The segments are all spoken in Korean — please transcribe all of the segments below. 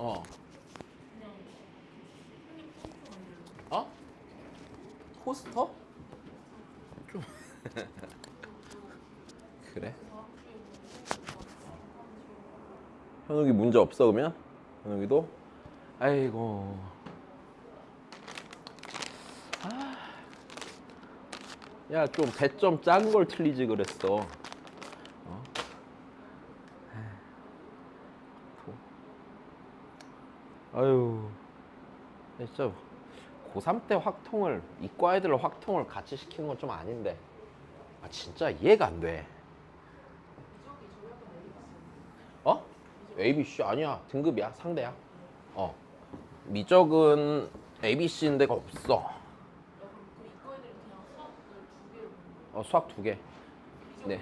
어. 어? 토스터? 좀 그래? 현욱이 문제 없어 그러면? 현욱이도? 아이고. 야, 좀 배점 작은 걸 틀리지 그랬어. 어? 아유, 진짜 고3 때 확통을 이과 애들 확통을 같이 시키는 건 좀 아닌데. 아, 진짜 이해가 안 돼. 어? ABC 아니야. 등급이야. 상대야. 어. 미적은 ABC인 데가 없어. 수학 두 개. 네.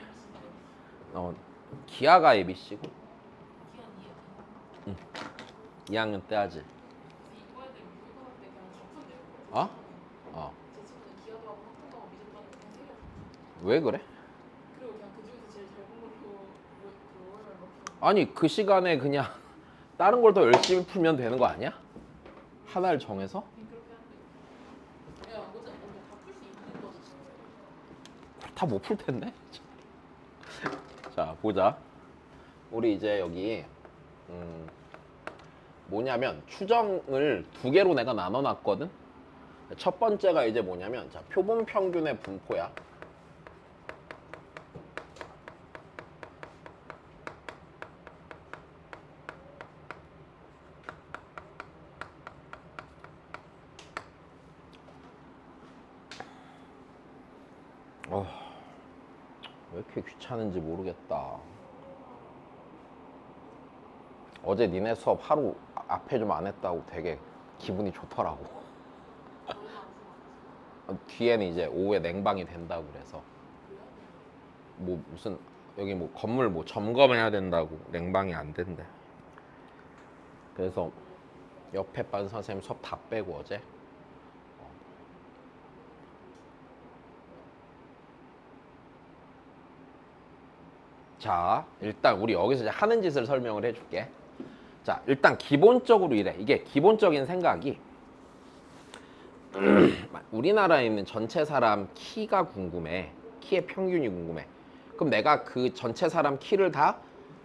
기아가 ABC고. 2학년 때 하지. 어? 어. 왜 그래? 아니 그 시간에 그냥 다른 걸 더 열심히 풀면 되는 거 아니야? 하나를 정해서? 다 못 풀 텐데. 자 보자. 우리 이제 여기 뭐냐면 추정을 두 개로 내가 나눠놨거든. 첫 번째가 이제 뭐냐면 자 표본 평균의 분포야. 왜 이렇게 귀찮은지 모르겠다. 어제 니네 수업 하루 앞에 좀 안 했다고 되게 기분이 좋더라고. 뒤에는 이제 오후에 냉방이 된다고 그래서 뭐 무슨 여기 뭐 건물 뭐 점검해야 된다고 냉방이 안 된대. 그래서 옆에 반 선생님 수업 다 빼고 어제 자 일단 우리 여기서 이제 하는 짓을 설명을 해줄게. 자 일단 기본적으로 이래. 이게 기본적인 생각이 우리나라에 있는 전체 사람 키가 궁금해. 키의 평균이 궁금해. 그럼 내가 그 전체 사람 키를 다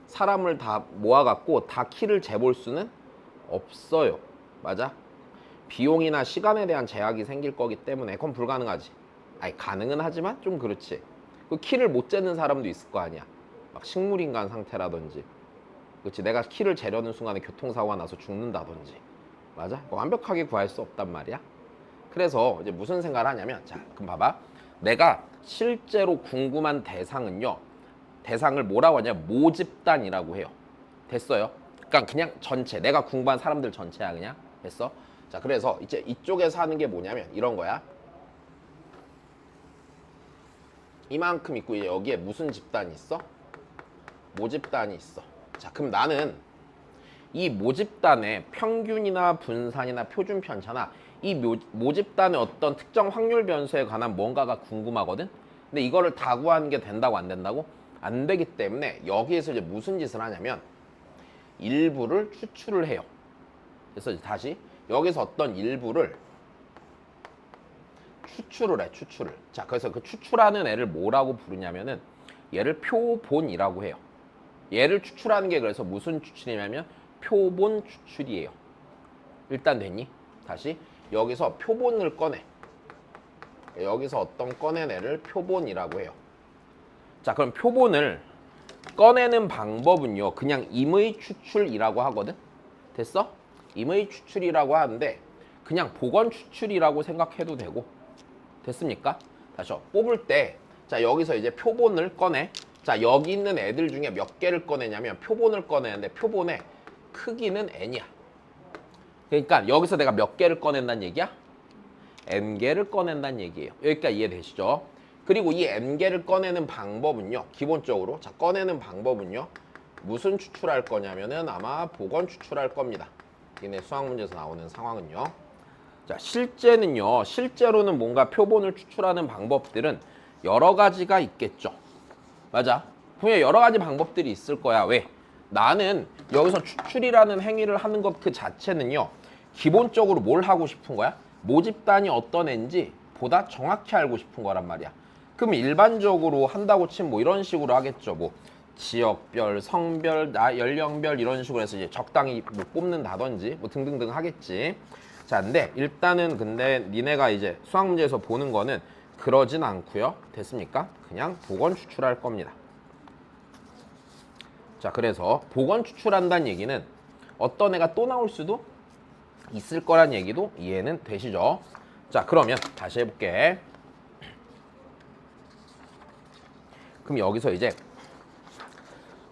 사람을 다 모아갖고 다 키를 재볼 수는 없어요. 맞아? 비용이나 시간에 대한 제약이 생길 거기 때문에 그건 불가능하지. 아니 가능은 하지만 좀 그렇지. 그 키를 못 재는 사람도 있을 거 아니야. 막 식물인간 상태라든지. 그렇지. 내가 키를 재려는 순간에 교통사고가 나서 죽는다든지. 맞아? 완벽하게 구할 수 없단 말이야. 그래서 이제 무슨 생각을 하냐면 자 그럼 봐봐. 내가 실제로 궁금한 대상은요. 대상을 뭐라고 하냐 모집단이라고 해요. 됐어요? 그러니까 그냥 전체 내가 궁금한 사람들 전체야 그냥. 됐어? 자 그래서 이제 이쪽에서 하는 게 뭐냐면 이런 거야. 이만큼 있고 이제 여기에 무슨 집단이 있어? 모집단이 있어. 자 그럼 나는 이 모집단의 평균이나 분산이나 표준 편차나 이 모집단의 어떤 특정 확률 변수에 관한 뭔가가 궁금하거든? 근데 이거를 다 구하는 게 된다고 안 된다고? 안 되기 때문에 여기에서 이제 무슨 짓을 하냐면 일부를 추출을 해요. 그래서 다시 여기서 어떤 일부를 추출을 해, 추출을. 자, 그래서 그 추출하는 애를 뭐라고 부르냐면은 얘를 표본이라고 해요. 얘를 추출하는 게 그래서 무슨 추출이냐면 표본 추출이에요. 일단 됐니? 다시 여기서 표본을 꺼내. 여기서 어떤 꺼낸 애를 표본이라고 해요. 자, 그럼 표본을 꺼내는 방법은요. 그냥 임의 추출이라고 하거든. 됐어? 임의 추출이라고 하는데 그냥 복원 추출이라고 생각해도 되고. 됐습니까? 다시 뽑을 때 자, 여기서 이제 표본을 꺼내. 자, 여기 있는 애들 중에 몇 개를 꺼내냐면 표본을 꺼내는데 표본의 크기는 n이야. 그러니까 여기서 내가 몇 개를 꺼낸다는 얘기야? n개를 꺼낸다는 얘기예요. 여기까지 이해되시죠? 그리고 이 n개를 꺼내는 방법은요. 기본적으로 자 꺼내는 방법은요. 무슨 추출할 거냐면은 아마 복원 추출할 겁니다. 얘네 수학 문제에서 나오는 상황은요. 자 실제는요. 실제로는 뭔가 표본을 추출하는 방법들은 여러 가지가 있겠죠. 맞아. 분명히 여러 가지 방법들이 있을 거야. 왜? 나는 여기서 추출이라는 행위를 하는 것 그 자체는요. 기본적으로 뭘 하고 싶은 거야? 모집단이 어떤 애인지 보다 정확히 알고 싶은 거란 말이야. 그럼 일반적으로 한다고 치면 뭐 이런 식으로 하겠죠. 뭐 지역별, 성별, 연령별 이런 식으로 해서 이제 적당히 뭐 뽑는다든지 뭐 등등등 하겠지. 자, 근데 일단은 근데 니네가 이제 수학 문제에서 보는 거는 그러진 않고요. 됐습니까? 그냥 복원 추출할 겁니다. 자, 그래서 복원 추출한다는 얘기는 어떤 애가 또 나올 수도 있을 거란 얘기도 이해는 되시죠? 자, 그러면 다시 해볼게. 그럼 여기서 이제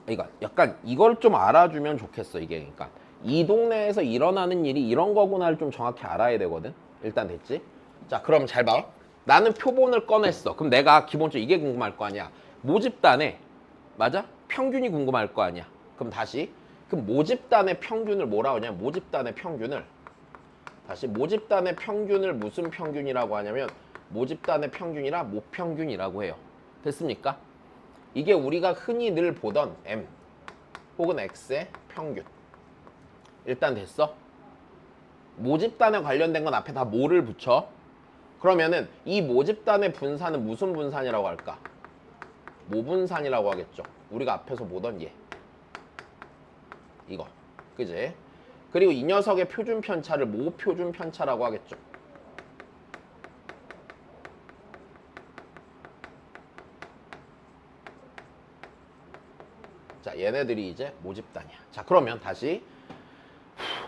그러니까 약간 이걸 좀 알아주면 좋겠어. 이게 그러니까 이 동네에서 일어나는 일이 이런 거구나를 좀 정확히 알아야 되거든. 일단 됐지? 자, 그럼 잘 봐. 나는 표본을 꺼냈어. 그럼 내가 기본적으로 이게 궁금할 거 아니야. 모집단에 맞아? 평균이 궁금할 거 아니야. 그럼 다시 그럼 모집단의 평균을 뭐라고 하냐? 모집단의 평균을 다시 모집단의 평균을 무슨 평균이라고 하냐면 모집단의 평균이라 모평균이라고 해요. 됐습니까? 이게 우리가 흔히 늘 보던 M 혹은 X의 평균. 일단 됐어? 모집단에 관련된 건 앞에 다 뭐를 붙여? 그러면은 이 모집단의 분산은 무슨 분산이라고 할까? 모분산이라고 하겠죠. 우리가 앞에서 보던 얘. 이거. 그지? 그리고 이 녀석의 표준 편차를 모표준 편차라고 하겠죠. 자, 얘네들이 이제 모집단이야. 자, 그러면 다시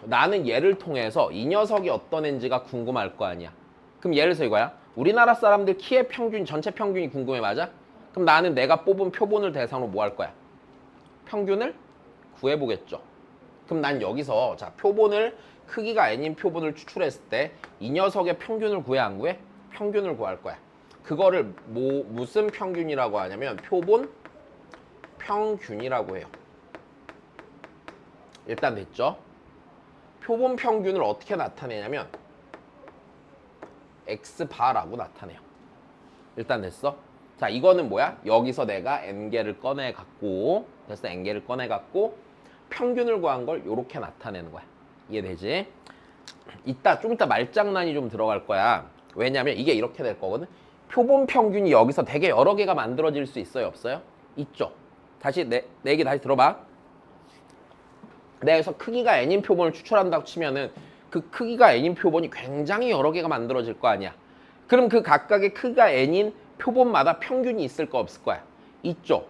나는 얘를 통해서 이 녀석이 어떤 애인지가 궁금할 거 아니야. 그럼 예를 들어서 이거야. 우리나라 사람들 키의 평균, 전체 평균이 궁금해, 맞아? 그럼 나는 내가 뽑은 표본을 대상으로 뭐 할 거야? 평균을 구해보겠죠. 그럼 난 여기서 자 표본을 크기가 n인 표본을 추출했을 때 이 녀석의 평균을 구해 안 구해? 평균을 구할 거야. 그거를 무슨 평균이라고 하냐면 표본 평균이라고 해요. 일단 됐죠? 표본 평균을 어떻게 나타내냐면 x바라고 나타내요. 일단 됐어? 자, 이거는 뭐야? 여기서 내가 n개를 꺼내 갖고 됐어? n개를 꺼내 갖고 평균을 구한 걸 이렇게 나타내는 거야. 이해되지? 좀 이따 말장난이 좀 들어갈 거야. 왜냐면 이게 이렇게 될 거거든. 표본 평균이 여기서 되게 여러 개가 만들어질 수 있어요, 없어요? 있죠. 다시 내 얘기 다시 들어봐. 내가 여기서 크기가 n인 표본을 추출한다고 치면은 그 크기가 n인 표본이 굉장히 여러 개가 만들어질 거 아니야. 그럼 그 각각의 크기가 n인 표본마다 평균이 있을 거 없을 거야. 있죠.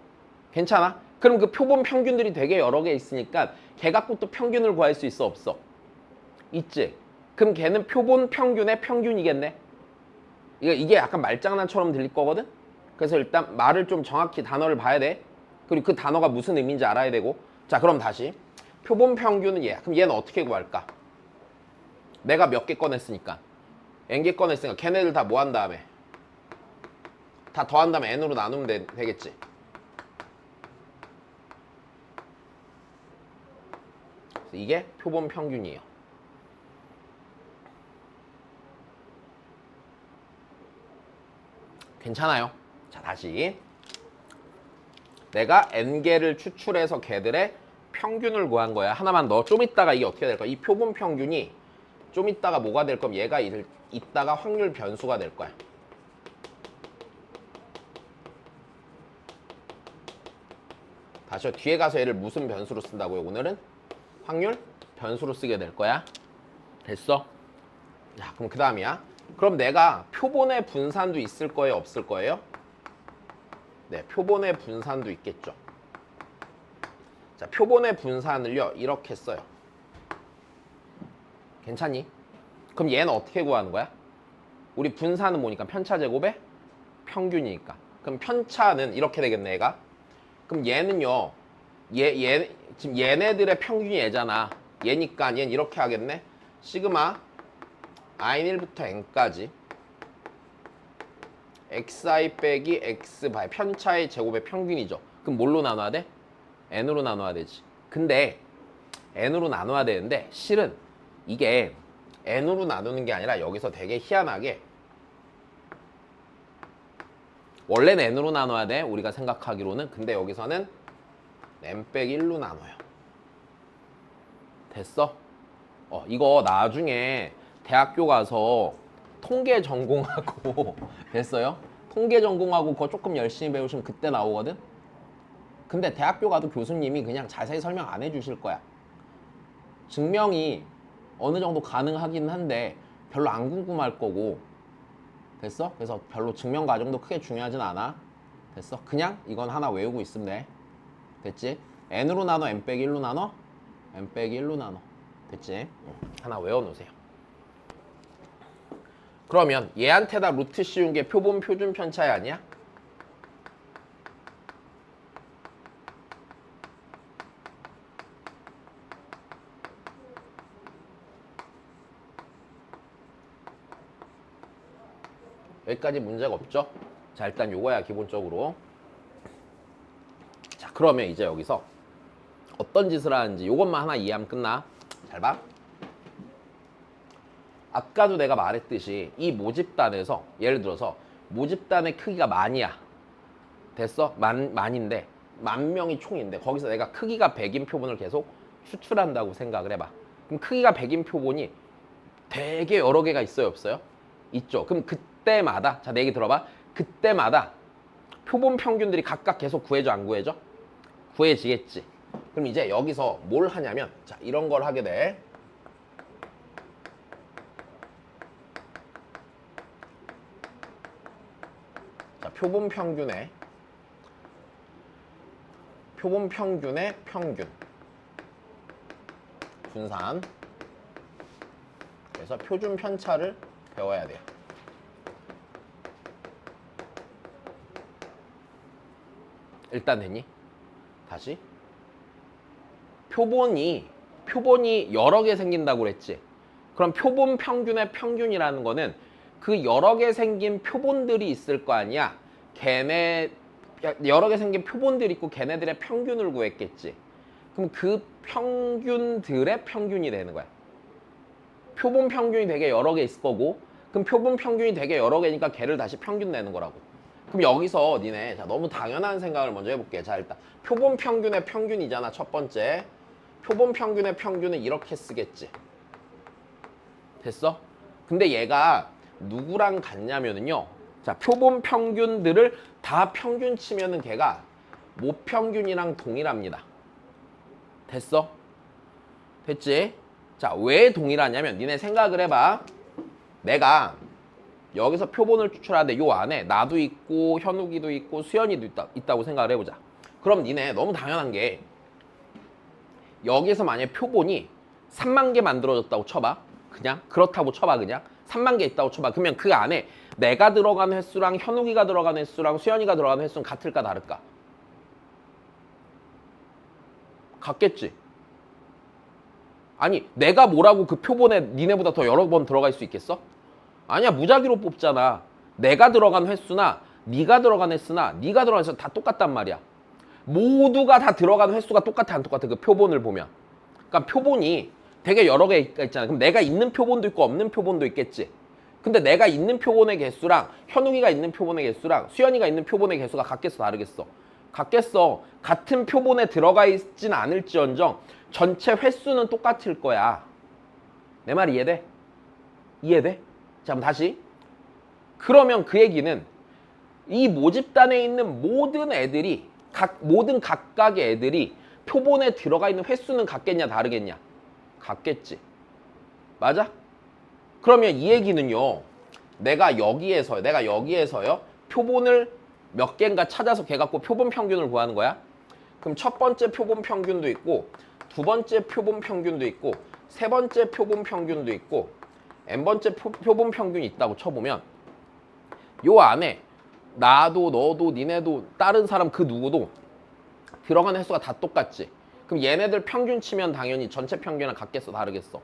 괜찮아? 그럼 그 표본 평균들이 되게 여러 개 있으니까 걔 갖고 또 평균을 구할 수 있어 없어? 있지. 그럼 걔는 표본 평균의 평균이겠네. 이게 약간 말장난처럼 들릴 거거든. 그래서 일단 말을 좀 정확히 단어를 봐야 돼. 그리고 그 단어가 무슨 의미인지 알아야 되고. 자, 그럼 다시 표본 평균은 얘야. 그럼 얘는 어떻게 구할까? 내가 몇 개 꺼냈으니까 n개 꺼냈으니까 걔네들 다 뭐 한 다음에 다 더한 다음에 n으로 나누면 되겠지. 이게 표본 평균이에요. 괜찮아요? 자, 다시 내가 n개를 추출해서 걔들의 평균을 구한 거야. 하나만 더. 좀 이따가 이게 어떻게 될 거야? 이 표본 평균이 좀 이따가 뭐가 될 거면 얘가 이따가 확률 변수가 될 거야. 다시 뒤에 가서 얘를 무슨 변수로 쓴다고요? 오늘은 확률 변수로 쓰게 될 거야. 됐어? 자, 그럼 그 다음이야. 그럼 내가 표본의 분산도 있을 거예요? 없을 거예요? 네, 표본의 분산도 있겠죠. 자, 표본의 분산을요 이렇게 써요. 괜찮니? 그럼 얘는 어떻게 구하는 거야? 우리 분산은 뭐니까? 편차 제곱의 평균이니까. 그럼 편차는 이렇게 되겠네, 얘가. 그럼 얘는요, 지금 얘네들의 평균이 얘잖아. 얘니까 얘는 이렇게 하겠네. 시그마 i1부터 n까지 xi 빼기 x바의 편차의 제곱의 평균이죠. 그럼 뭘로 나눠야 돼? n으로 나눠야 되지. 근데 n으로 나눠야 되는데 실은 이게 n으로 나누는 게 아니라 여기서 되게 희한하게 원래는 n으로 나눠야 돼. 우리가 생각하기로는. 근데 여기서는 n 빼기 1로 나눠요. 됐어? 이거 나중에 대학교 가서 통계 전공하고 됐어요? 통계 전공하고 그거 조금 열심히 배우시면 그때 나오거든? 근데 대학교 가도 교수님이 그냥 자세히 설명 안 해주실 거야. 증명이 어느 정도 가능하긴 한데 별로 안 궁금할 거고. 됐어? 그래서 별로 증명 과정도 크게 중요하진 않아. 됐어? 그냥 이건 하나 외우고 있으면 돼. 됐지? n으로 나눠 n 빼기 1로 나눠 n 빼기 1로 나눠. 됐지? 하나 외워놓으세요. 그러면 얘한테다 루트 씌운 게 표본 표준 편차이 아니야? 여기까지 문제가 없죠? 자, 일단 요거야 기본적으로. 자, 그러면 이제 여기서 어떤 짓을 하는지 요것만 하나 이해하면 끝나. 잘 봐. 아까도 내가 말했듯이 이 모집단에서 예를 들어서 모집단의 크기가 만이야. 됐어? 만인데 10,000명이 총인데 거기서 내가 크기가 100인 표본을 계속 추출한다고 생각을 해봐. 그럼 크기가 100인 표본이 되게 여러 개가 있어요, 없어요? 있죠. 그럼 그때마다 자, 내 얘기 들어봐. 그때마다 표본 평균들이 각각 계속 구해져, 안 구해져? 구해지겠지. 그럼 이제 여기서 뭘 하냐면 자, 이런 걸 하게 돼. 자, 표본 평균의 평균 분산. 그래서 표준 편차를 배워야 돼요. 일단 됐니? 다시. 표본이 여러 개 생긴다고 그랬지. 그럼 표본 평균의 평균이라는 거는 그 여러 개 생긴 표본들이 있을 거 아니야. 여러 개 생긴 표본들이 있고 걔네들의 평균을 구했겠지. 그럼 그 평균들의 평균이 되는 거야. 표본 평균이 되게 여러 개 있을 거고, 그럼 표본 평균이 되게 여러 개니까 걔를 다시 평균 내는 거라고. 그럼 여기서 니네 자, 너무 당연한 생각을 먼저 해볼게. 자, 일단 표본 평균의 평균이잖아. 첫 번째 표본 평균의 평균은 이렇게 쓰겠지. 됐어? 근데 얘가 누구랑 같냐면은요, 자, 표본 평균들을 다 평균 치면은 걔가 모평균이랑 동일합니다. 됐어? 됐지? 자, 왜 동일하냐면 니네 생각을 해봐. 내가 여기서 표본을 추출하는데 요 안에 나도 있고 현욱이도 있고 수연이도 있다고 생각을 해보자. 그럼 니네 너무 당연한 게 여기서 만약에 표본이 3만 개 만들어졌다고 쳐봐. 그냥 그렇다고 쳐봐. 그냥 3만 개 있다고 쳐봐. 그러면 그 안에 내가 들어간 횟수랑 현욱이가 들어간 횟수랑 수연이가 들어간 횟수는 같을까 다를까? 같겠지. 아니 내가 뭐라고 그 표본에 니네보다 더 여러 번 들어갈 수 있겠어? 아니야. 무작위로 뽑잖아. 내가 들어간 횟수나 네가 들어간 횟수나 네가 들어간 횟수 다 똑같단 말이야. 모두가 다 들어간 횟수가 똑같아 안 똑같아? 그 표본을 보면. 그러니까 표본이 되게 여러 개가 있잖아. 그럼 내가 있는 표본도 있고 없는 표본도 있겠지. 근데 내가 있는 표본의 개수랑 현욱이가 있는 표본의 개수랑 수연이가 있는 표본의 개수가 같겠어 다르겠어? 같겠어. 같은 표본에 들어가 있진 않을지언정 전체 횟수는 똑같을 거야. 내 말 이해돼? 이해돼? 자, 그럼 다시. 그러면 그 얘기는 이 모집단에 있는 모든 애들이 모든 각각의 애들이 표본에 들어가 있는 횟수는 같겠냐 다르겠냐? 같겠지. 맞아? 그러면 이 얘기는요. 내가 여기에서요. 표본을 몇 개인가 찾아서 걔 갖고 표본 평균을 구하는 거야. 그럼 첫 번째 표본 평균도 있고 두 번째 표본 평균도 있고 세 번째 표본 평균도 있고 n번째 표본 평균이 있다고 쳐보면 요 안에 나도 너도 니네도 다른 사람 그 누구도 들어가는 횟수가 다 똑같지. 그럼 얘네들 평균 치면 당연히 전체 평균이랑 같겠어 다르겠어?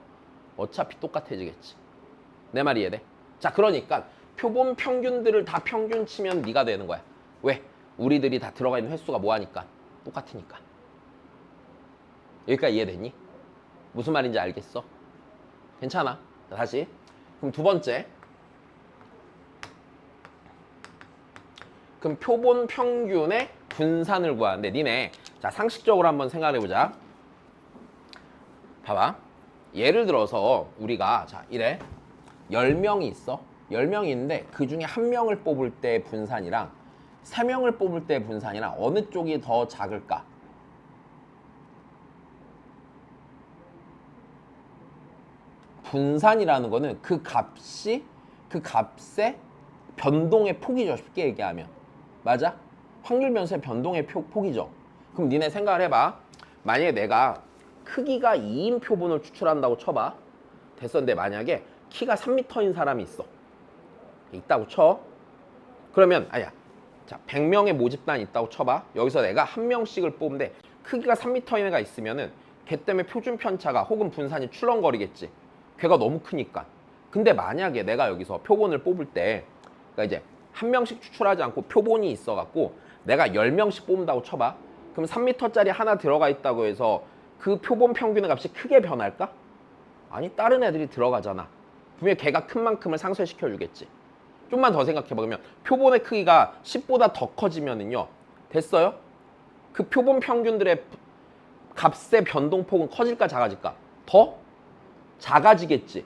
어차피 똑같아지겠지. 내 말 이해돼? 자, 그러니까 표본 평균들을 다 평균 치면 네가 되는 거야. 왜? 우리들이 다 들어가 있는 횟수가 뭐하니까? 똑같으니까. 여기까지 이해됐니? 무슨 말인지 알겠어? 괜찮아. 자, 다시. 그럼 두 번째. 그럼 표본 평균의 분산을 구하는데 니네 자 상식적으로 한번 생각해보자. 봐봐. 예를 들어서 우리가 자 이래 10명이 있어. 10명이 있는데 그 중에 1명을 뽑을 때 분산이랑 3명을 뽑을 때 분산이랑 어느 쪽이 더 작을까? 분산이라는 거는 그 값의 변동의 폭이죠. 쉽게 얘기하면. 맞아? 확률 변수의 변동의 폭이죠. 그럼 니네 생각을 해봐. 만약에 내가 크기가 2인 표본을 추출한다고 쳐봐. 됐었는데 만약에 키가 3m인 사람이 있다고 쳐. 그러면 아니야. 자, 100명의 모집단이 있다고 쳐봐. 여기서 내가 1명씩을 뽑는데 크기가 3m인 애가 있으면은 걔 때문에 표준 편차가 혹은 분산이 출렁거리겠지. 걔가 너무 크니까. 근데 만약에 내가 여기서 표본을 뽑을 때 그러니까 이제 1명씩 추출하지 않고 표본이 있어갖고 내가 10명씩 뽑는다고 쳐봐. 그럼 3m짜리 하나 들어가 있다고 해서 그 표본 평균의 값이 크게 변할까? 아니, 다른 애들이 들어가잖아. 분명히 걔가 큰 만큼을 상쇄시켜 주겠지. 좀만 더 생각해봐. 그러면 표본의 크기가 10보다 더 커지면은요. 됐어요? 그 표본 평균들의 값의 변동폭은 커질까 작아질까? 더 작아지겠지.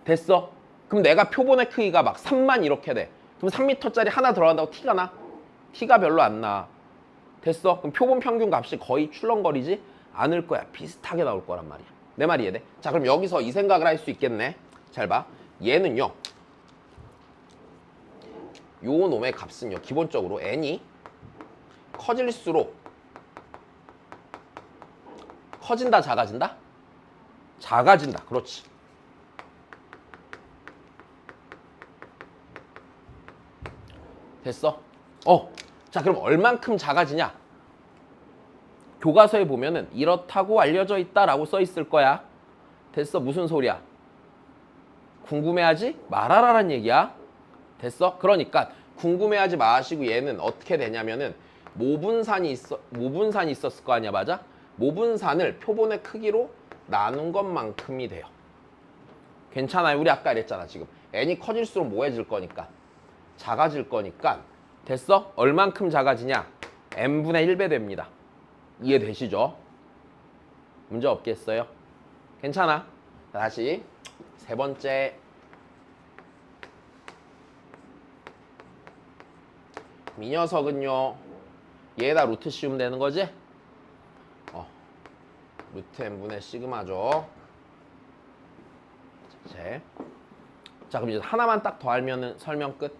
됐어? 그럼 내가 표본의 크기가 막 3만 이렇게 돼. 그럼 3m짜리 하나 들어간다고 티가 나? 티가 별로 안 나. 됐어? 그럼 표본 평균 값이 거의 출렁거리지 않을 거야. 비슷하게 나올 거란 말이야. 내 말이 이해돼? 자, 그럼 여기서 이 생각을 할 수 있겠네. 잘 봐. 얘는요. 요 놈의 값은요. 기본적으로 n이 커질수록 커진다, 작아진다? 작아진다. 그렇지. 됐어? 자, 그럼 얼만큼 작아지냐? 교과서에 보면은 이렇다고 알려져 있다라고 써 있을 거야. 됐어? 무슨 소리야? 궁금해하지 말아라란 얘기야. 됐어? 그러니까 궁금해하지 마시고 얘는 어떻게 되냐면은 모분산이 있었을 거 아니야, 맞아? 모분산을 표본의 크기로 나눈 것만큼이 돼요. 괜찮아요? 우리 아까 이랬잖아. 지금 n이 커질수록 뭐해질 거니까 작아질 거니까. 됐어? 얼만큼 작아지냐? n분의 1배 됩니다. 이해되시죠? 문제 없겠어요? 괜찮아. 다시 세 번째. 이 녀석은요. 얘에다 루트 씌우면 되는 거지? 루트 n분의 시그마죠. 자, 그럼 이제 하나만 딱 더 알면은 설명 끝.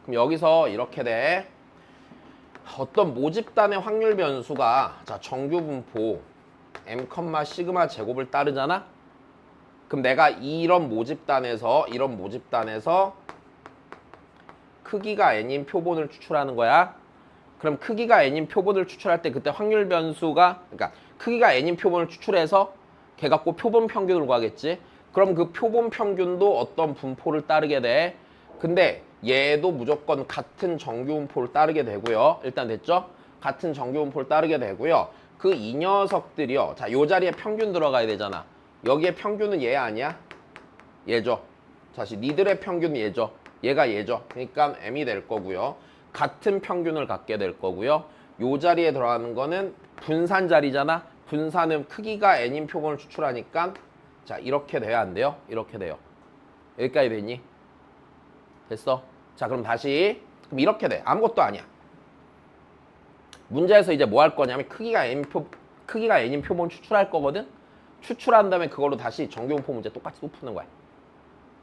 그럼 여기서 이렇게 돼. 어떤 모집단의 확률 변수가 자 정규 분포 m, 시그마 제곱을 따르잖아. 그럼 내가 이런 모집단에서 크기가 n인 표본을 추출하는 거야. 그럼 크기가 n인 표본을 추출할 때 그때 확률 변수가 그러니까 크기가 n인 표본을 추출해서 걔 갖고 표본 평균을 구하겠지. 그럼 그 표본 평균도 어떤 분포를 따르게 돼. 근데 얘도 무조건 같은 정규 분포를 따르게 되고요. 일단 됐죠? 같은 정규 분포를 따르게 되고요. 그 이 녀석들이요. 자, 요 자리에 평균 들어가야 되잖아. 여기에 평균은 얘 아니야? 얘죠. 다시 니들의 평균은 얘죠. 얘가 얘죠. 그러니까 m이 될 거고요. 같은 평균을 갖게 될 거고요. 요 자리에 들어가는 거는 분산 자리잖아. 분산은 크기가 n인 표본을 추출하니까 자, 이렇게 돼야 안 돼요? 이렇게 돼요. 여기까지 되니? 됐어? 자, 그럼 다시 그럼 이렇게 돼. 아무것도 아니야. 문제에서 이제 뭐 할 거냐면 크기가 n인 표본 추출할 거거든. 추출한 다음에 그걸로 다시 정규분포 문제 똑같이 또 푸는 거야.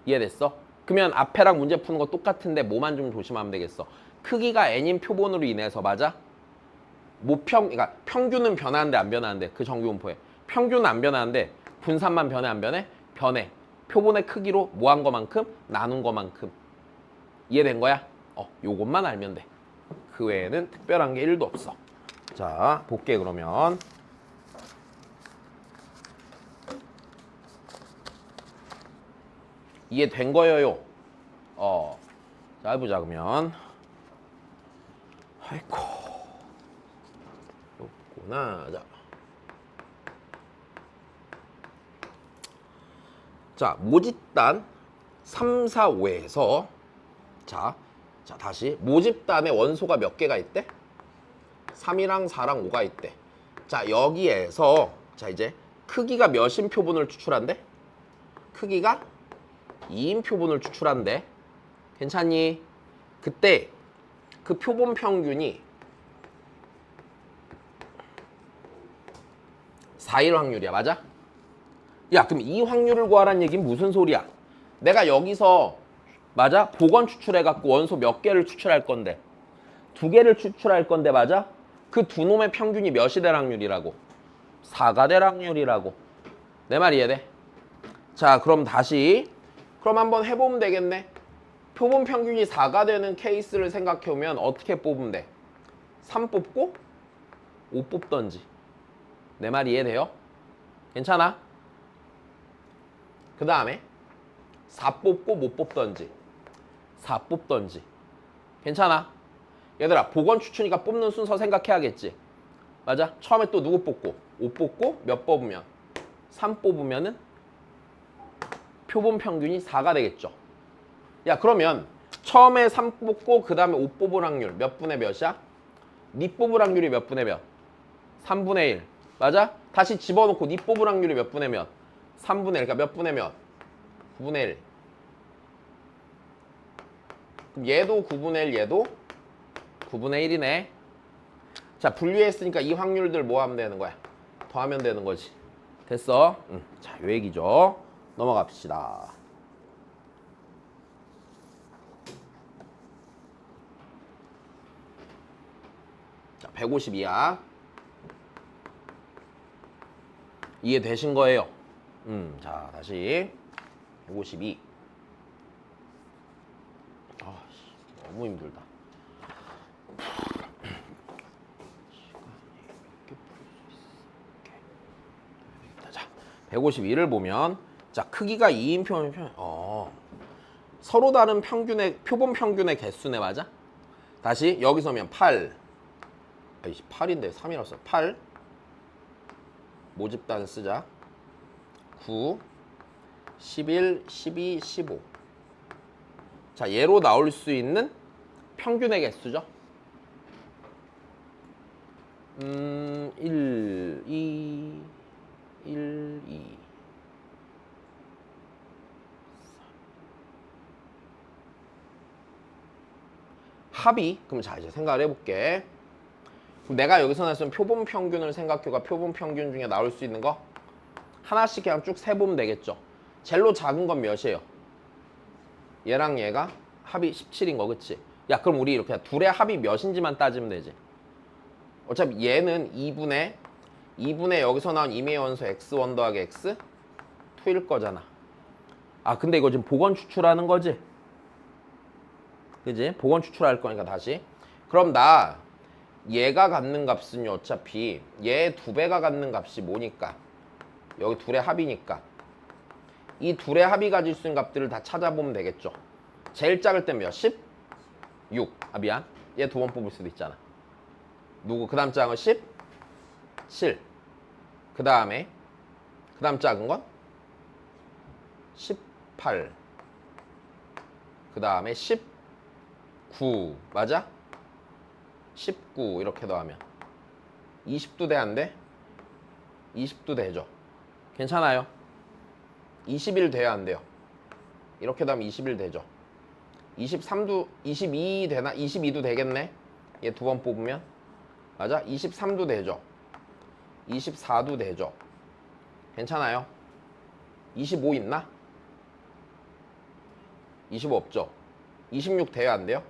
이해됐어? 그러면 앞에랑 문제 푸는 거 똑같은데 뭐만 좀 조심하면 되겠어. 크기가 n인 표본으로 인해서 맞아? 그러니까 평균은 변하는데 안 변하는데 그 정규분포에 평균은 안 변하는데 분산만 변해 안 변해? 변해. 표본의 크기로 뭐 한 거만큼? 나눈 거만큼. 이해된 거야? 요것만 알면 돼. 그 외에는 특별한 게 1도 없어. 자, 볼게 그러면. 이해된 거예요? 자, 해보자 그러면. 아이고. 요거나. 자, 모집단 3, 4, 5에서 자, 다시 모집단의 원소가 몇 개가 있대? 3이랑 4랑 5가 있대. 자, 여기에서 자 이제 크기가 몇인 표본을 추출한대? 크기가 2인 표본을 추출한대. 괜찮니? 그때 그 표본 평균이 4일 확률이야. 맞아? 야, 그럼 이 확률을 구하라는 얘기는 무슨 소리야? 내가 여기서 맞아? 복원 추출해갖고 원소 몇 개를 추출할 건데 2개를 추출할 건데 맞아? 그 두 놈의 평균이 몇이 될 확률이라고? 4가 될 확률이라고. 내 말 이해돼? 자, 그럼 다시 그럼 한번 해보면 되겠네. 표본 평균이 4가 되는 케이스를 생각해보면 어떻게 뽑으면 돼? 3 뽑고 5 뽑던지. 내 말 이해돼요? 괜찮아? 그 다음에 4 뽑고 못 뽑던지 4 뽑던지. 괜찮아? 얘들아, 복원 추출이니까 뽑는 순서 생각해야겠지. 맞아? 처음에 또 누구 뽑고 5 뽑고 몇 뽑으면 3 뽑으면은 표본 평균이 4가 되겠죠. 야, 그러면 처음에 3 뽑고 그 다음에 5 뽑을 확률 몇 분의 몇이야? 니 뽑을 확률이 몇 분의 몇? 3분의 1. 맞아? 다시 집어넣고 니 뽑을 확률이 몇 분의 몇? 3분의 1. 그러니까 몇 분의 몇? 9분의 1. 그럼 얘도 9분의 1, 얘도 9분의 1이네. 자, 분류했으니까 이 확률들 뭐 하면 되는 거야? 더하면 되는 거지. 됐어? 자, 요 얘기죠. 넘어갑시다. 자, 152야. 이해되신 거예요? 자, 다시 152. 너무 힘들다. 자, 152를 보면 자, 크기가 2인 표본 서로 다른 평균의 표본 평균의 개수네. 맞아? 다시 여기서 면 8. 8인데 3이라서 8 모집단 쓰자. 9 11 12 15. 자, 얘로 나올 수 있는 평균의 개수죠. 1 2 1 2 합이. 그럼 자, 이제 생각을 해볼게. 그럼 내가 여기서 나왔으면 표본 평균을 생각해봐. 표본 평균 중에 나올 수 있는 거 하나씩 그냥 쭉 세보면 되겠죠. 젤로 작은 건 몇이에요? 얘랑 얘가 합이 17인 거, 그치? 야, 그럼 우리 이렇게 둘의 합이 몇인지만 따지면 되지. 어차피 얘는 2분의 여기서 나온 임의 원소 x1 더하기 x2일 거잖아. 아, 근데 이거 지금 복원 추출하는 거지? 그지? 복원 추출할 거니까 다시. 그럼 나 얘가 갖는 값은요, 어차피 얘 2배가 갖는 값이 뭐니까? 여기 둘의 합이니까. 이 둘의 합이 가질 수 있는 값들을 다 찾아보면 되겠죠. 제일 작을 땐 몇? 16. 아, 미안. 얘 2번 뽑을 수도 있잖아. 누구? 그 다음 작은 건 17. 그 다음 작은 건 18. 그 다음에 19. 맞아? 19 이렇게 더하면 20도 돼, 안 돼? 20도 되죠. 괜찮아요? 21 돼야 안 돼요? 이렇게 더하면 21 되죠. 23도 22 되나? 22도 되겠네. 얘 2번 뽑으면. 맞아? 23도 되죠. 24도 되죠. 괜찮아요? 25 있나? 25 없죠. 26 돼야 안 돼요?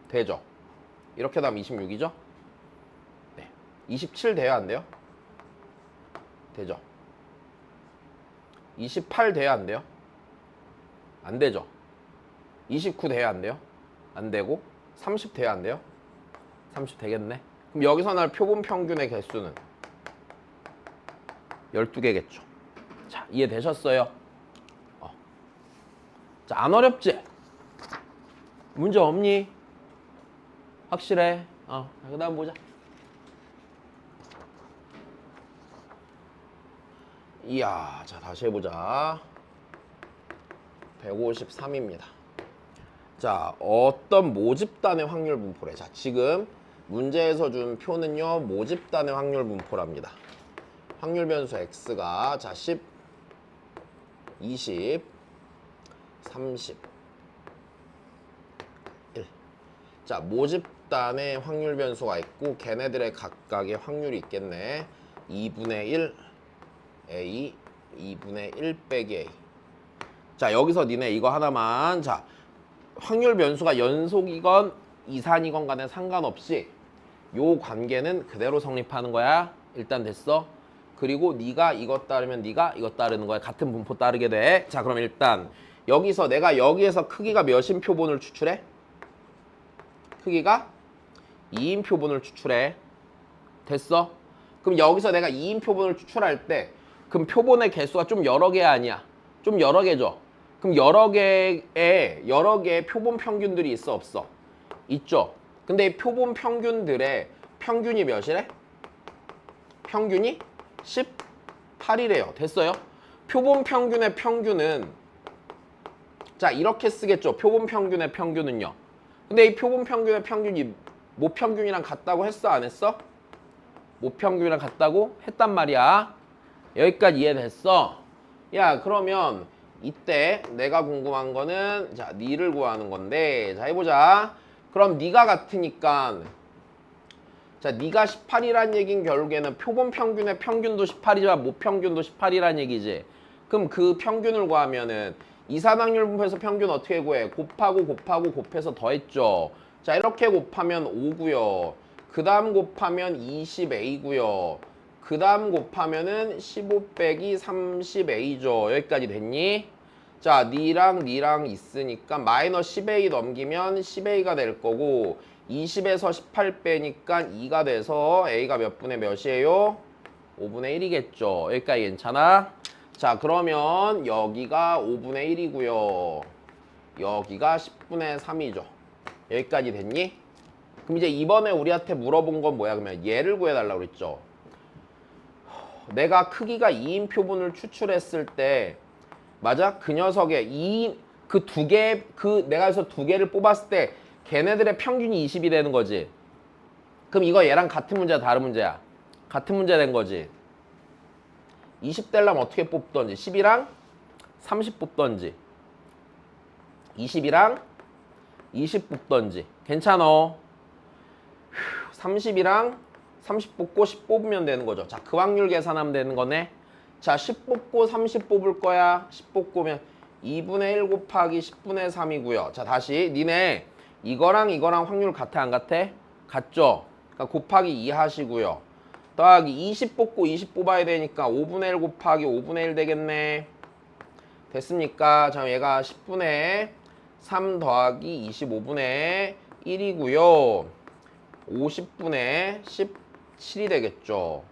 되죠. 이렇게 하면 26이죠? 네. 27 돼야 안 돼요? 되죠. 28 돼야 안 돼요? 안 되죠. 29 돼야 안 돼요? 안 되고 30 돼야 안 돼요? 30 되겠네. 그럼 여기서 날 표본 평균의 개수는 12개겠죠. 자, 이해되셨어요? 자, 안 어렵지? 문제 없니? 확실해? 그 다음 보자. 이야, 자, 다시 해보자. 153입니다. 자, 어떤 모집단의 확률 분포래. 자, 지금 문제에서 준 표는요, 모집단의 확률 분포랍니다. 확률 변수 x가 자 10, 20, 30, 1. 자, 모집단에 확률 변수가 있고 걔네들의 각각의 확률이 있겠네. 2분의 1 a, 2분의 1 빼기 a. 자, 여기서 니네 이거 하나만. 자, 확률 변수가 연속이건 이산이건 간에 상관없이 요 관계는 그대로 성립하는 거야. 일단 됐어. 그리고 네가 이것 따르면 네가 이것 따르는 거야. 같은 분포 따르게 돼. 자, 그럼 일단 여기서 내가 여기에서 크기가 몇인 표본을 추출해? 크기가 2인 표본을 추출해. 됐어? 그럼 여기서 내가 2인 표본을 추출할 때 그럼 표본의 개수가 좀 여러 개 아니야? 좀 여러 개죠? 그럼 여러 개의 표본 평균들이 있어 없어? 있죠? 근데 이 표본 평균들의 평균이 몇이래? 평균이 18이래요. 됐어요? 표본 평균의 평균은 자 이렇게 쓰겠죠. 표본 평균의 평균은요. 근데 이 표본 평균의 평균이 모평균이랑 같다고 했어? 안 했어? 모평균이랑 같다고 했단 말이야. 여기까지 이해됐어? 야 그러면 이때 내가 궁금한 거는 자 니를 구하는 건데 자 해보자. 그럼 니가 같으니까 자 니가 18이란 얘긴 결국에는 표본 평균의 평균도 18이지만 모평균도 18이란 얘기지. 그럼 그 평균을 구하면은 이산확률 분포에서 평균 어떻게 구해? 곱하고 곱해서 더했죠. 자 이렇게 곱하면 5고요. 그 다음 곱하면 20a고요. 그 다음 곱하면은 15 빼기 30a죠. 여기까지 됐니? 자, 니랑 있으니까 마이너스 10a 넘기면 10a가 될 거고 20에서 18 빼니까 2가 돼서 a가 몇 분의 몇이에요? 5분의 1이겠죠. 여기까지 괜찮아? 자, 그러면 여기가 5분의 1이고요. 여기가 10분의 3이죠. 여기까지 됐니? 그럼 이제 이번에 우리한테 물어본 건 뭐야? 그러면 얘를 구해달라고 그랬죠. 내가 크기가 2인 표본을 추출했을 때 맞아? 그 녀석의 2인 그 두 개 내가 여기서 두 개를 뽑았을 때 걔네들의 평균이 20이 되는 거지. 그럼 이거 얘랑 같은 문제야 다른 문제야? 같은 문제 된 거지. 20 되려면 어떻게 뽑던지 10이랑 30 뽑던지 20이랑 20 뽑던지 괜찮어. 30이랑 30 뽑고 10 뽑으면 되는 거죠. 자, 그 확률 계산하면 되는 거네. 자, 10 뽑고 30 뽑을 거야. 10 뽑고면 2분의 1 곱하기 10분의 3이고요. 자, 다시 니네 이거랑 확률 같아 안 같아? 같죠? 그러니까 곱하기 2 하시고요. 더하기 20 뽑고 20 뽑아야 되니까 5분의 1 곱하기 5분의 1 되겠네. 됐습니까? 자, 얘가 10분의 3 더하기 25분의 1이고요. 50분의 17이 되겠죠.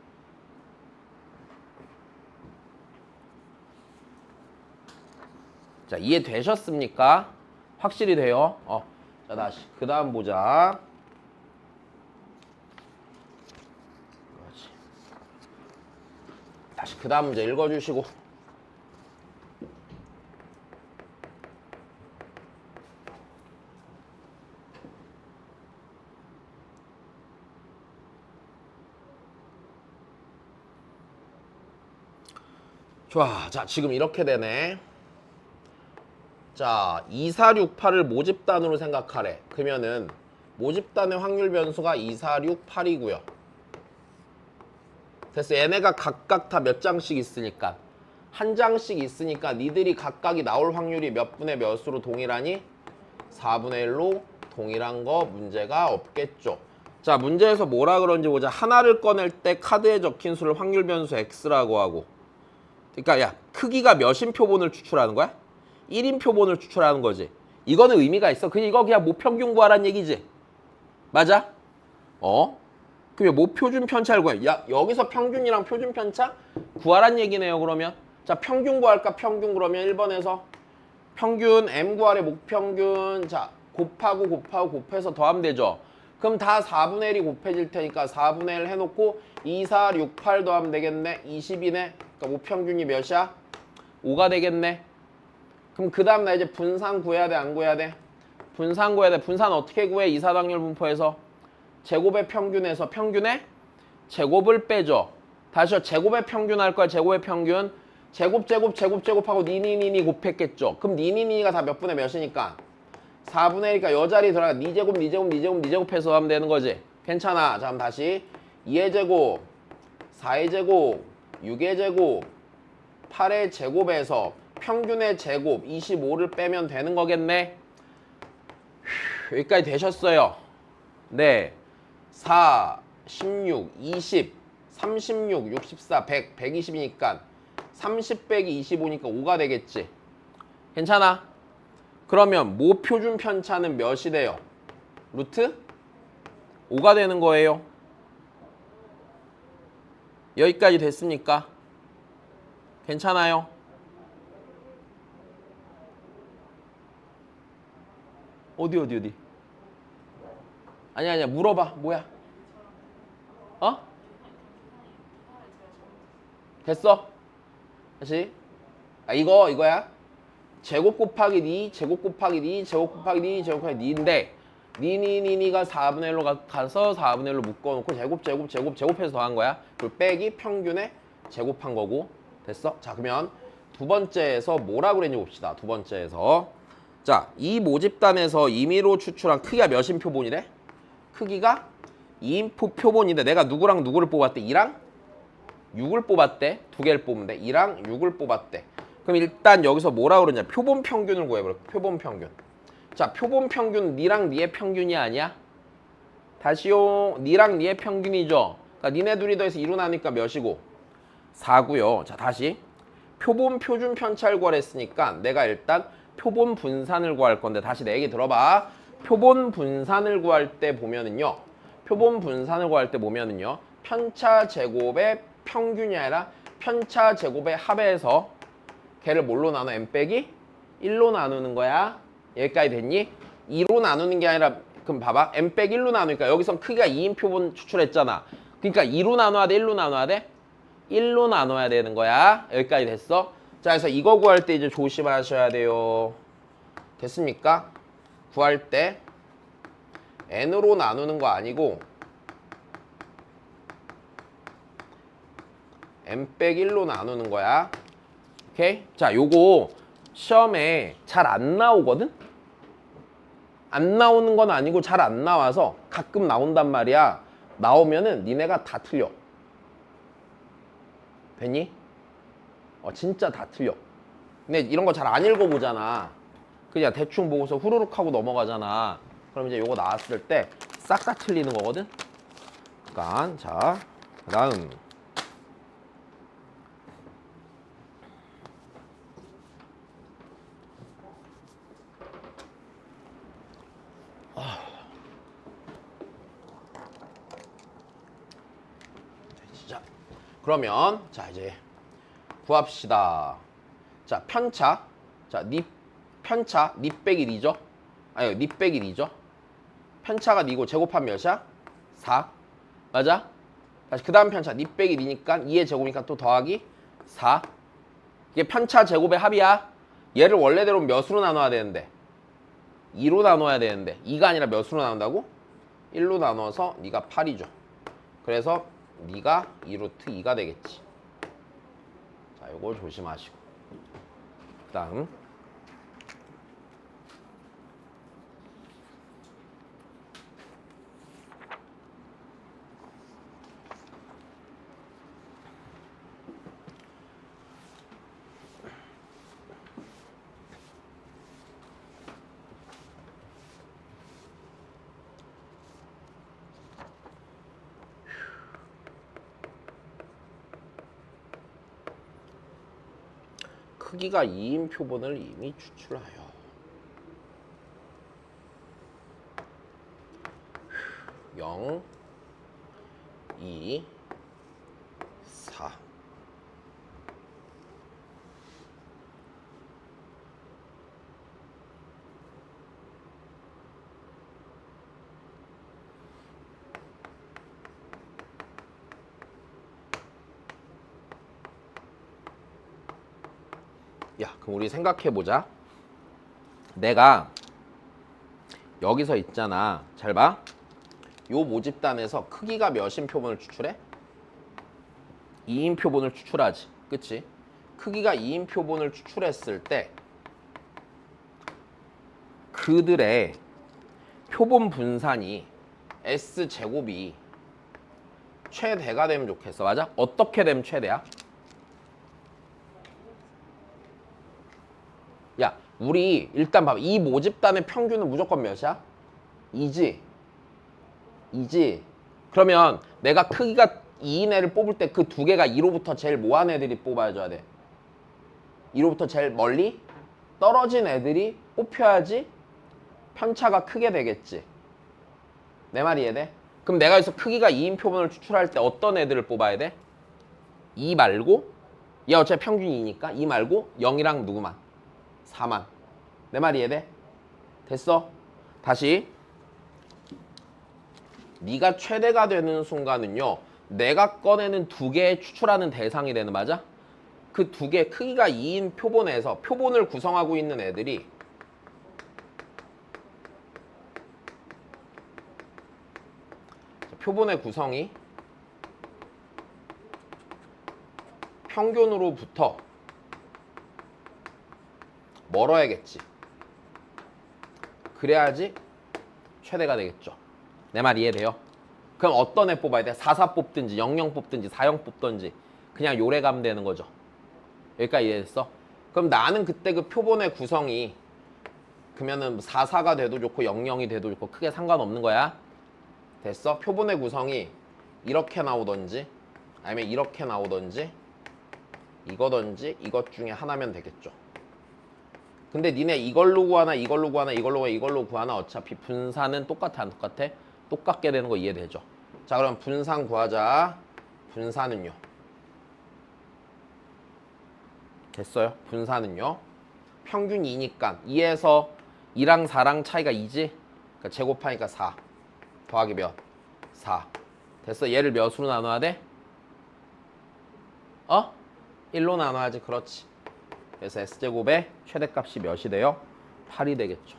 자, 이해되셨습니까? 확실히 돼요? 자, 다시 그 다음 보자. 그렇지. 다시 그 다음 문제 읽어주시고. 좋아. 자, 지금 이렇게 되네. 자, 2, 4, 6, 8을 모집단으로 생각하래. 그러면은 모집단의 확률 변수가 2, 4, 6, 8이고요. 됐어. 얘네가 각각 다 몇 장씩 있으니까 한 장씩 있으니까 니들이 각각이 나올 확률이 몇 분의 몇으로 동일하니? 4분의 1로 동일한 거 문제가 없겠죠. 자, 문제에서 뭐라 그런지 보자. 하나를 꺼낼 때 카드에 적힌 수를 확률 변수 x라고 하고 그러니까 야 크기가 몇인 표본을 추출하는 거야? 1인 표본을 추출하는 거지. 이거는 의미가 있어. 이거 그냥 모평균 구하라는 얘기지. 맞아? 그러면 모표준 편차를 구해. 야 여기서 평균이랑 표준 편차 구하라는 얘기네요. 그러면 자 평균 구할까? 평균 그러면 1번에서 평균 m 구하래. 목평균 자 곱하고 곱해서 더하면 되죠. 그럼 다 4분의 1이 곱해질 테니까 4분의 1 해놓고 2, 4, 6, 8 더하면 되겠네. 20이네. 그러니까 모평균이 몇이야? 5가 되겠네. 그럼 그 다음 나 이제 분산 구해야 돼? 안 구해야 돼? 분산 구해야 돼. 분산 어떻게 구해? 이사당률 분포에서 제곱의 평균에서 평균의 제곱을 빼죠. 다시요. 제곱의 평균 할 거야. 제곱의 평균. 제곱하고 니니니니 곱했겠죠. 그럼 니니니가 다 몇 분의 몇이니까 4분의 1이니까 여 자리 들어가. 니제곱 해서 하면 되는 거지. 괜찮아. 자, 그럼 다시 2의 제곱, 4의 제곱, 6의 제곱, 8의 제곱에서 평균의 제곱 25를 빼면 되는 거겠네. 여기까지 되셨어요. 네. 4, 16, 20, 36, 64, 100, 120이니까 30 빼기 25니까 5가 되겠지. 괜찮아? 그러면 모표준 편차는 몇이 돼요? 루트 5가 되는 거예요. 여기까지 됐습니까? 괜찮아요? 어디? 아니야. 물어봐. 뭐야? 어? 됐어? 다시. 이거야. 제곱 곱하기 니, 제곱 곱하기 니, 제곱 곱하기 니, 제곱 곱하기 니인데 니가 4분의 1로 가서 4분의 1로 묶어놓고 제곱해서 더한 거야. 그리고 빼기 평균에 제곱한 거고. 됐어? 자, 그러면 두 번째에서 뭐라고 그랬는지 봅시다. 두 번째에서. 자, 이 모집단에서 임의로 추출한 크기가 몇인 표본이래? 크기가 2인표 표본인데 내가 누구랑 누구를 뽑았대? 2랑 6을 뽑았대. 두 개를 뽑으면 돼. 2랑 6을 뽑았대. 그럼 일단 여기서 뭐라고 그러냐? 표본 평균을 구해버려. 표본 평균. 자, 표본 평균 니랑 니의 평균이 아니야? 다시요. 니랑 니의 평균이죠. 그러니까 니네 둘이 더해서 2로 나니까 몇이고? 4고요. 자, 다시. 표본 표준 편차를 구하랬으니까 내가 일단 표본 분산을 구할 건데 다시 내 얘기 들어봐. 표본 분산을 구할 때 보면은요. 편차 제곱의 평균이 아니라 편차 제곱의 합에서 걔를 뭘로 나눠? n 빼기 1로 나누는 거야. 여기까지 됐니? 2로 나누는 게 아니라 그럼 봐봐. n 빼기 1로 나누니까 여기선 크기가 2인 표본 추출했잖아. 그러니까 2로 나눠야 돼? 1로 나눠야 돼? 1로 나눠야 되는 거야. 여기까지 됐어? 자, 그래서 이거 구할 때 이제 조심하셔야 돼요. 됐습니까? 구할 때 n으로 나누는 거 아니고 n 빼기 1로 나누는 거야. 오케이? 자, 요거 시험에 잘 안 나오거든? 안 나오는 건 아니고 잘 안 나와서 가끔 나온단 말이야. 나오면은 니네가 다 틀려. 됐니? 진짜 다 틀려. 근데 이런 거 잘 안 읽어보잖아. 그냥 대충 보고서 후루룩 하고 넘어가잖아. 그럼 이제 요거 나왔을 때 싹 다 틀리는 거거든? 그러니까 자, 그 다음 자, 그러면 자 이제 구합시다. 자, 편차. 자, 니 편차 니 빼기 니죠? 아니, 니 빼기 니죠? 편차가 니고 제곱하면 몇이야? 4. 맞아? 다시 그 다음 편차 니 빼기 니니까 2의 제곱이니까 또 더하기 4. 이게 편차 제곱의 합이야. 얘를 원래대로 몇으로 나눠야 되는데? 2로 나눠야 되는데 2가 아니라 몇으로 나눈다고? 1로 나눠서 니가 8이죠. 그래서 니가 2루트 2가 되겠지. 자, 요거 조심하시고. 그 다음 크기가 2인 표본을 이미 추출하여 0, 2, 4. 야, 그럼 우리 생각해보자. 내가 여기서 있잖아. 잘 봐. 요 모집단에서 크기가 몇인 표본을 추출해? 2인 표본을 추출하지. 그치? 크기가 2인 표본을 추출했을 때 그들의 표본 분산이 S제곱이 최대가 되면 좋겠어. 맞아? 어떻게 되면 최대야? 야, 우리 일단 봐봐. 이 모집단의 평균은 무조건 몇이야? 2지. 2지. 그러면 내가 크기가 2인 애를 뽑을 때 그 두 개가 2로부터 제일 뭐한 애들이 뽑아줘야 돼? 2로부터 제일 멀리 떨어진 애들이 뽑혀야지 편차가 크게 되겠지. 내 말이 이해돼? 그럼 내가 여기서 크기가 2인 표본을 추출할 때 어떤 애들을 뽑아야 돼? 2 말고 얘 어차피 평균이 2니까 2 말고 0이랑 누구만? 4만. 내 말이 이해돼? 됐어? 다시 네가 최대가 되는 순간은요 내가 꺼내는 두 개의 추출하는 대상이 되는 맞아? 그 두 개 크기가 2인 표본에서 표본을 구성하고 있는 애들이 표본의 구성이 평균으로부터 멀어야겠지. 그래야지 최대가 되겠죠. 내 말 이해돼요? 그럼 어떤 애 뽑아야 돼? 44 뽑든지 00 뽑든지 40 뽑든지 그냥 요래 가면 되는 거죠. 여기까지 이해됐어? 그럼 나는 그때 그 표본의 구성이 그러면은 44가 돼도 좋고 00이 돼도 좋고 크게 상관없는 거야. 됐어? 표본의 구성이 이렇게 나오던지 아니면 이렇게 나오던지 이거던지 이것 중에 하나면 되겠죠. 근데 니네 이걸로 구하나 이걸로 구하나 이걸로 구하나 어차피 분산은 똑같아 안 똑같아? 똑같게 되는 거 이해되죠? 자 그럼 분산 구하자. 분산은요. 됐어요? 분산은요. 평균 2니까 2에서 2랑 4랑 차이가 2지? 그러니까 제곱하니까 4 더하기 몇? 4 됐어? 얘를 몇으로 나눠야 돼? 1로 나눠야지. 그렇지. 그래서 S제곱의 최대값이 몇이 돼요? 8이 되겠죠.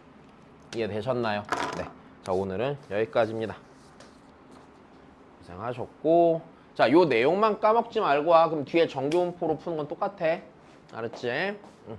이해되셨나요? 네. 자 오늘은 여기까지입니다. 고생하셨고 자 요 내용만 까먹지 말고 와. 그럼 뒤에 정교분포로 푸는 건 똑같아. 알았지? 응.